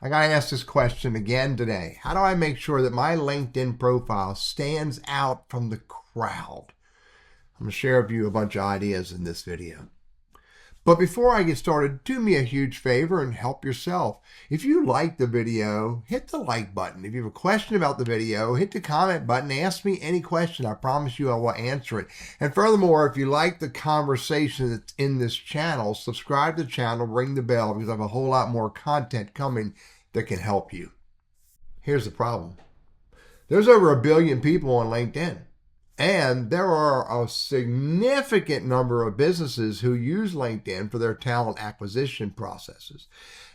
I got to ask this question again today. How do I make sure that my LinkedIn profile stands out from the crowd? I'm going to share with you a bunch of ideas in this video. But before I get started, do me a huge favor and help yourself. If you like the video, hit the like button. If you have a question about the video, hit the comment button. Ask me any question. I promise you I will answer it. And furthermore, if you like the conversation that's in this channel, subscribe to the channel, ring the bell, because I have a whole lot more content coming that can help you. Here's the problem. There's over 1 billion people on LinkedIn. And there are a significant number of businesses who use LinkedIn for their talent acquisition processes.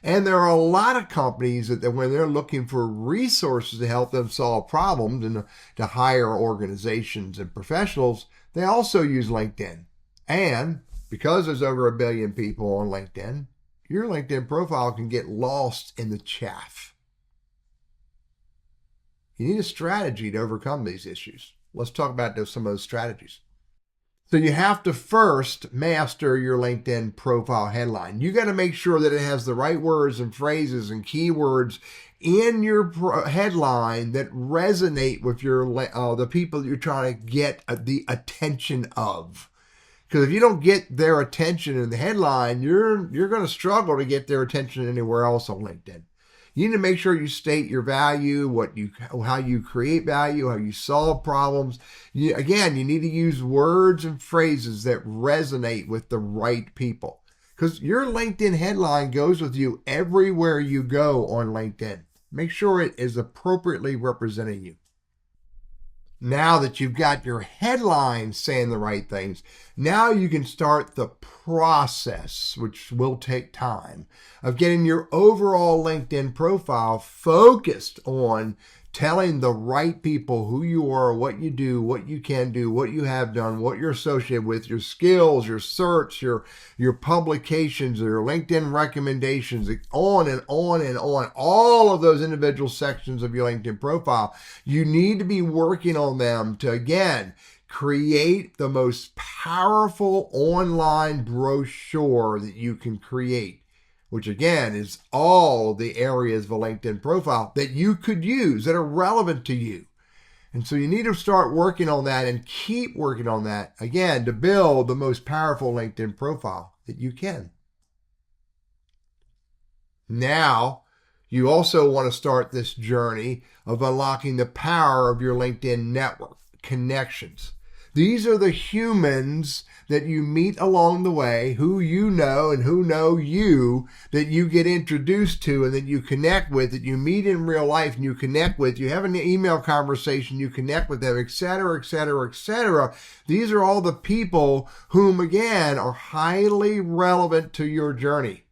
And there are a lot of companies that when they're looking for resources to help them solve problems and to hire organizations and professionals, they also use LinkedIn. And because there's over 1 billion people on LinkedIn, your LinkedIn profile can get lost in the chaff. You need a strategy to overcome these issues. Let's talk about some of those strategies. So you have to first master your LinkedIn profile headline. You got to make sure that it has the right words and phrases and keywords in your headline that resonate with your the people that you're trying to get the attention of. Because if you don't get their attention in the headline, you're going to struggle to get their attention anywhere else on LinkedIn. You need to make sure you state your value, how you create value, how you solve problems. Again, you need to use words and phrases that resonate with the right people. Because your LinkedIn headline goes with you everywhere you go on LinkedIn. Make sure it is appropriately representing you. Now that you've got your headline saying the right things, now you can start the process, which will take time, of getting your overall LinkedIn profile focused on telling the right people who you are, what you do, what you can do, what you have done, what you're associated with, your skills, your search, your publications, your LinkedIn recommendations, on and on and on. All of those individual sections of your LinkedIn profile, you need to be working on them to, again, create the most powerful online brochure that you can create, which again is all the areas of a LinkedIn profile that you could use that are relevant to you. And so you need to start working on that and keep working on that, again, to build the most powerful LinkedIn profile that you can. Now, you also want to start this journey of unlocking the power of your LinkedIn network, connections. These are the humans that you meet along the way, who you know and who know you, that you get introduced to and that you connect with, that you meet in real life and you connect with. You have an email conversation, you connect with them, etc., etc., etc. These are all the people whom, again, are highly relevant to your journey.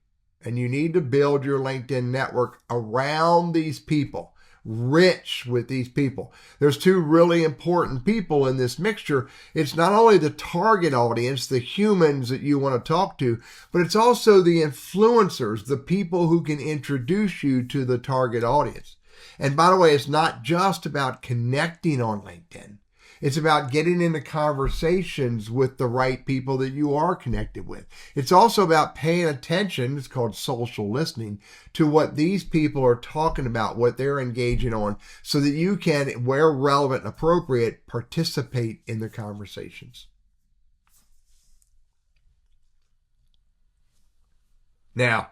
And you need to build your LinkedIn network around these people. Rich with these people. There's two really important people in this mixture. It's not only the target audience, the humans that you want to talk to, but it's also the influencers, the people who can introduce you to the target audience. And by the way, it's not just about connecting on LinkedIn. It's about getting into conversations with the right people that you are connected with. It's also about paying attention, it's called social listening, to what these people are talking about, what they're engaging on, so that you can, where relevant and appropriate, participate in the conversations. Now,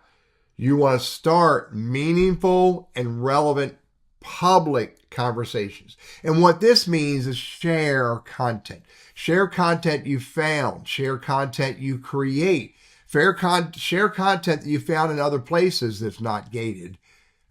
you want to start meaningful and relevant public conversations. And what this means is share content. Share content you found. Share content you create. Share content that you found in other places that's not gated.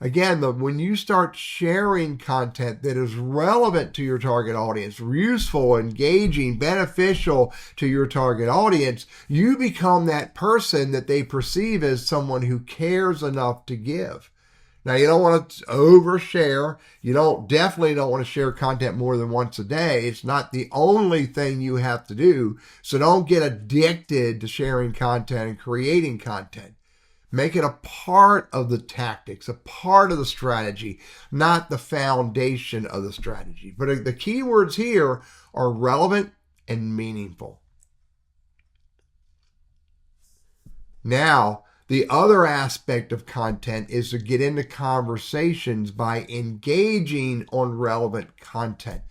Again, when you start sharing content that is relevant to your target audience, useful, engaging, beneficial to your target audience, you become that person that they perceive as someone who cares enough to give. Now, you don't want to overshare. You definitely don't want to share content more than once a day. It's not the only thing you have to do. So don't get addicted to sharing content and creating content. Make it a part of the tactics, a part of the strategy, not the foundation of the strategy. But the key words here are relevant and meaningful. Now, The other aspect of content is to get into conversations by engaging on relevant content.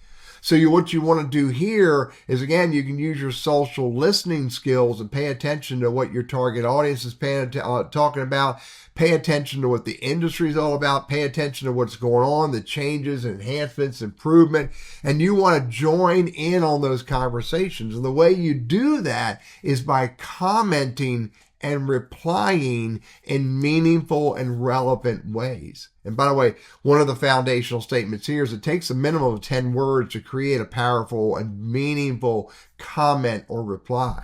So what you want to do here is, again, you can use your social listening skills and pay attention to what your target audience is talking about. Pay attention to what the industry is all about. Pay attention to what's going on, the changes, enhancements, improvement. And you want to join in on those conversations. And the way you do that is by commenting and replying in meaningful and relevant ways. And by the way, one of the foundational statements here is it takes a minimum of 10 words to create a powerful and meaningful comment or reply.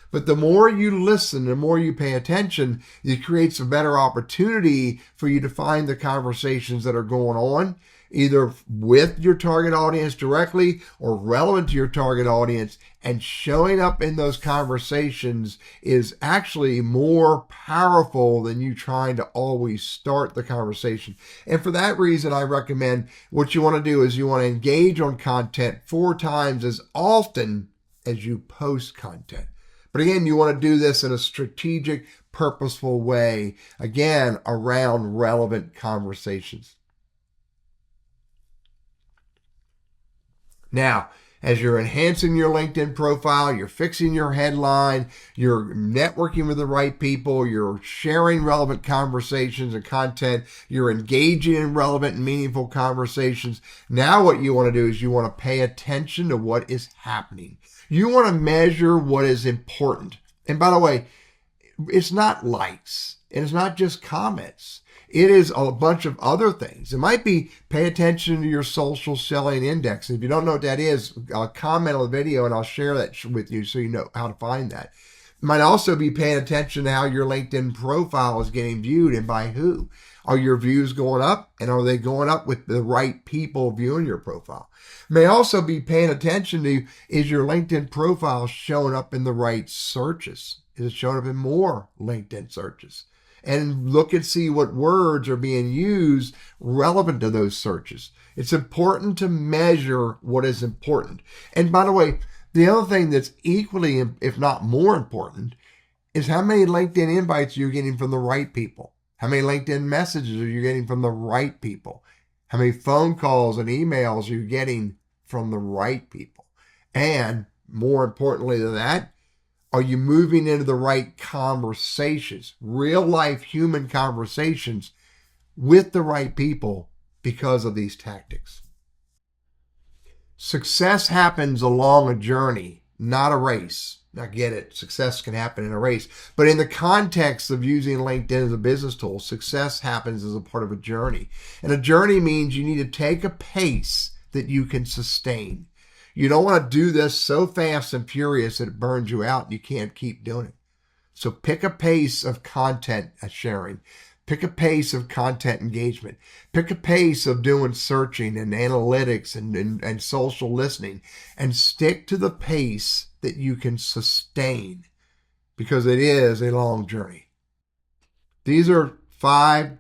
But the more you listen, the more you pay attention, it creates a better opportunity for you to find the conversations that are going on, either with your target audience directly or relevant to your target audience. And showing up in those conversations is actually more powerful than you trying to always start the conversation. And for that reason, I recommend what you want to do is you want to engage on content 4 times as often as you post content. But again, you want to do this in a strategic, purposeful way, again, around relevant conversations. Now, as you're enhancing your LinkedIn profile, you're fixing your headline, you're networking with the right people, you're sharing relevant conversations and content, you're engaging in relevant and meaningful conversations. Now what you want to do is you want to pay attention to what is happening. You want to measure what is important. And by the way, it's not likes, and it's not just comments. It is a bunch of other things. It might be pay attention to your social selling index. And if you don't know what that is, comment on the video and I'll share that with you so you know how to find that. It might also be paying attention to how your LinkedIn profile is getting viewed and by who. Are your views going up, and are they going up with the right people viewing your profile? It may also be paying attention to, is your LinkedIn profile showing up in the right searches? Is it showing up in more LinkedIn searches? And look and see what words are being used relevant to those searches. It's important to measure what is important. And by the way, the other thing that's equally, if not more important, is how many LinkedIn invites you're getting from the right people. How many LinkedIn messages are you getting from the right people? How many phone calls and emails are you getting from the right people? And more importantly than that, are you moving into the right conversations, real life human conversations with the right people because of these tactics? Success happens along a journey, not a race. I get it. Success can happen in a race. But in the context of using LinkedIn as a business tool, success happens as a part of a journey. And a journey means you need to take a pace that you can sustain. You don't want to do this so fast and furious that it burns you out and you can't keep doing it. So pick a pace of content sharing. Pick a pace of content engagement. Pick a pace of doing searching and analytics and social listening, and stick to the pace that you can sustain, because it is a long journey. These are 5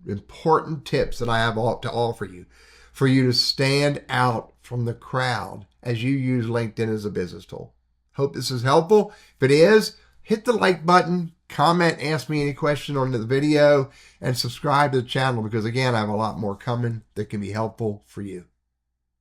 important tips that I have to offer you for you to stand out from the crowd as you use LinkedIn as a business tool. Hope this is helpful. If it is, hit the like button, comment, ask me any question on the video, and subscribe to the channel because, again, I have a lot more coming that can be helpful for you.